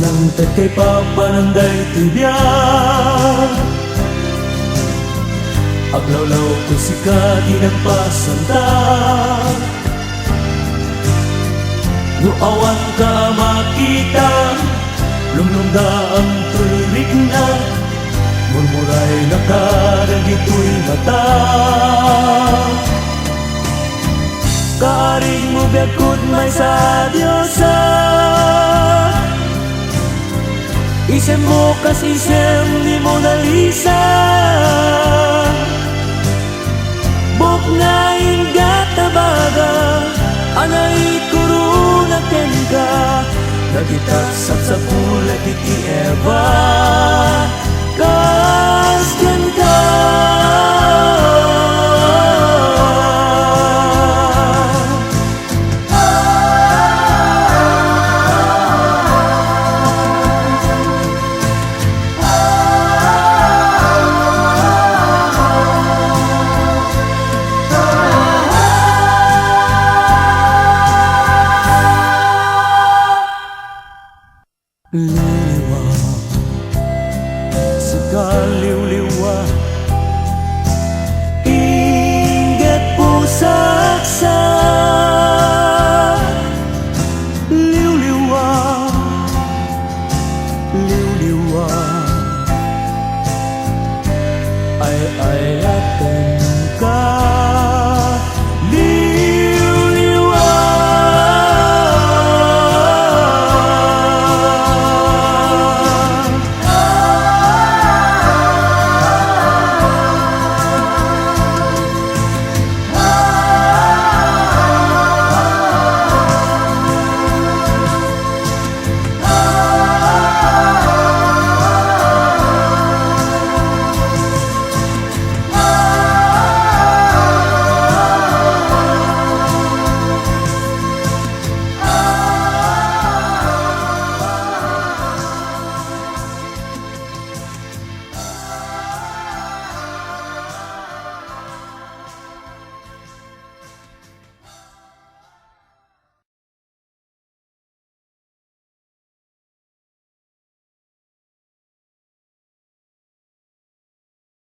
Nangtad kay papananday tibiyan, aglawlaw ko sika di nagpasanta. Nuawan ka makita, lumlungga ang tulig na, murmuray nakadagito'y mata. Kaaring mo biyagkod may sa Diyosa, isem mo kas isem ni Mona Lisa. Buk nga ingat tabaga, anay kuruna kenka, nagitasap sa bulat iti Eva.